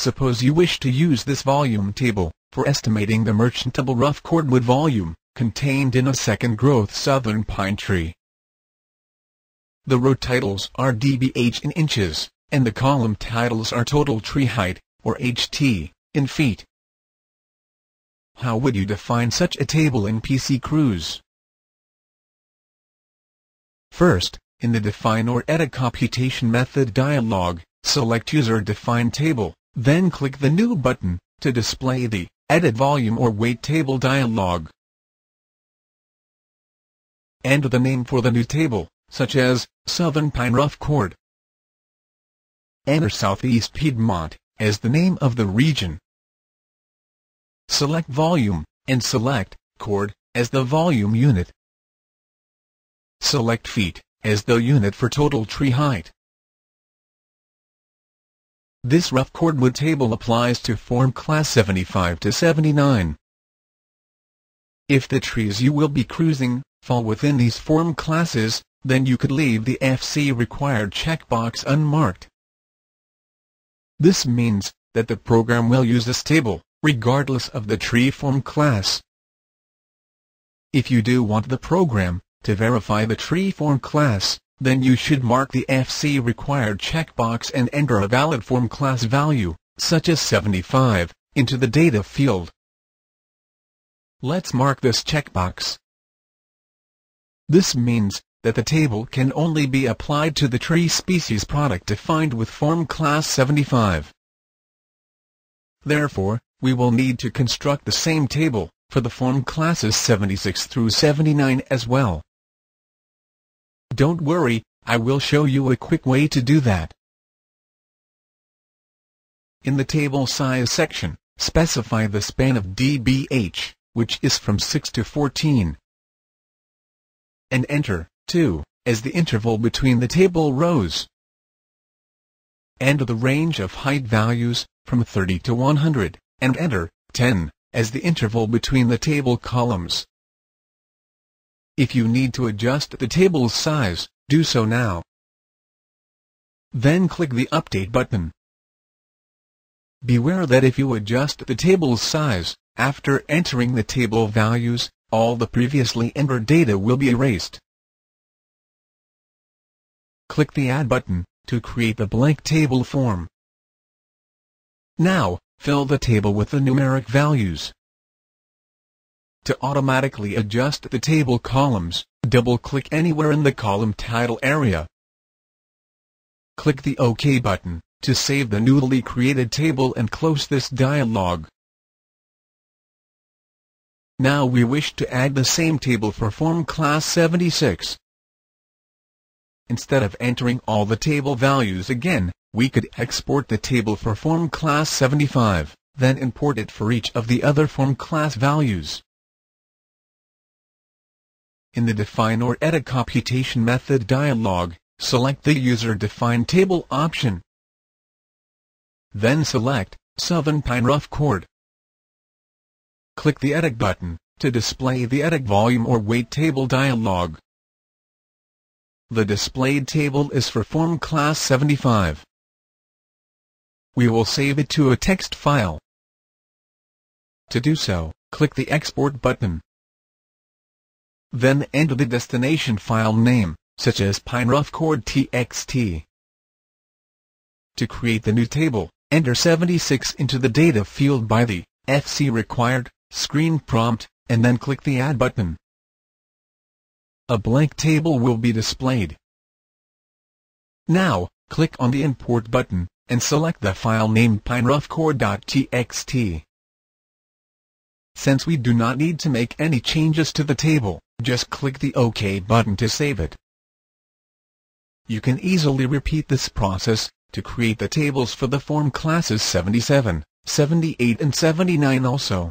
Suppose you wish to use this volume table for estimating the merchantable rough cordwood volume contained in a second growth southern pine tree. The row titles are dBH in inches, and the column titles are total tree height, or HT, in feet. How would you define such a table in PC Cruise? First, in the Define or Edit Computation Method dialog, select UserdefinedTable, then click the New button to display the Edit Volume or Weight Table dialog. Enter the name for the new table, such as Southern Pine Rough Cord. Enter Southeast Piedmont as the name of the region. Select Volume, and select Cord as the volume unit. Select Feet as the unit for total tree height. This rough cordwood table applies to form class 75 to 79. If the trees you will be cruising fall within these form classes, then you could leave the FC required checkbox unmarked. This means that the program will use this table, regardless of the tree form class. If you do want the program to verify the tree form class, then you should mark the FC required checkbox and enter a valid form class value, such as 75, into the data field. Let's mark this checkbox. This means that the table can only be applied to the tree species product defined with form class 75. Therefore, we will need to construct the same table for the form classes 76 through 79 as well. Don't worry, I will show you a quick way to do that. In the Table Size section, specify the span of dBH, which is from 6 to 14. And enter 2 as the interval between the table rows. Enter the range of height values from 30 to 100, and enter 10 as the interval between the table columns. If you need to adjust the table's size, do so now. Then click the Update button. Beware that if you adjust the table's size, after entering the table values, all the previously entered data will be erased. Click the Add button to create the blank table form. Now, fill the table with the numeric values. To automatically adjust the table columns, double-click anywhere in the column title area. Click the OK button to save the newly created table and close this dialog. Now we wish to add the same table for form class 76. Instead of entering all the table values again, we could export the table for form class 75, then import it for each of the other form class values. In the Define or Edit Computation Method dialog, select the UserdefinedTable option. Then select Southern Pine Rough Cord. Click the Edit button to display the Edit Volume or Weight Table dialog. The displayed table is for form class 75. We will save it to a text file. To do so, click the Export button. Then enter the destination file name, such as pineroughcord.txt. To create the new table, enter 76 into the data field by the FC required screen prompt, and then click the Add button. A blank table will be displayed. Now, click on the Import button, and select the file name pineroughcord.txt. Since we do not need to make any changes to the table, just click the OK button to save it. You can easily repeat this process to create the tables for the form classes 77, 78 and 79 also.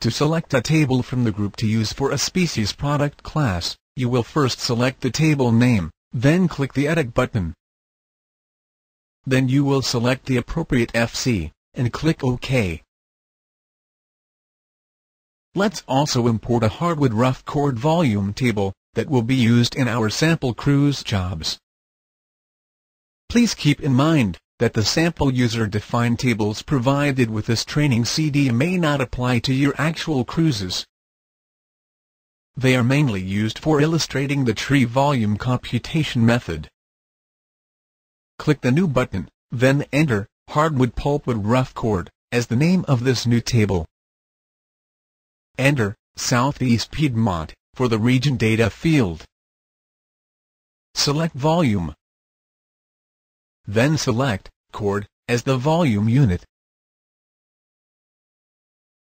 To select a table from the group to use for a species product class, you will first select the table name, then click the Edit button. Then you will select the appropriate FC, and click OK. Let's also import a hardwood rough cord volume table that will be used in our sample cruise jobs. Please keep in mind that the sample user-defined tables provided with this training CD may not apply to your actual cruises. They are mainly used for illustrating the tree volume computation method. Click the New button, then enter Hardwood Pulpwood Rough Cord as the name of this new table. Enter Southeast Piedmont for the region data field. Select Volume. Then select Cord as the volume unit.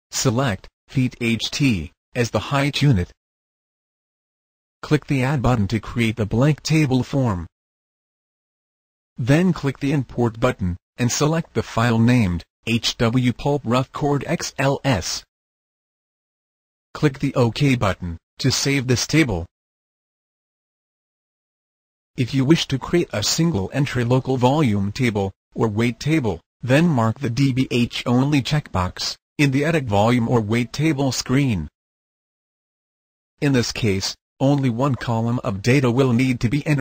Select Feet HT as the height unit. Click the Add button to create the blank table form. Then click the Import button, and select the file named HW Pulp Rough Cord XLS. Click the OK button to save this table. If you wish to create a single entry local volume table, or weight table, then mark the DBH Only checkbox in the Edit Volume or Weight Table screen. In this case, only one column of data will need to be entered.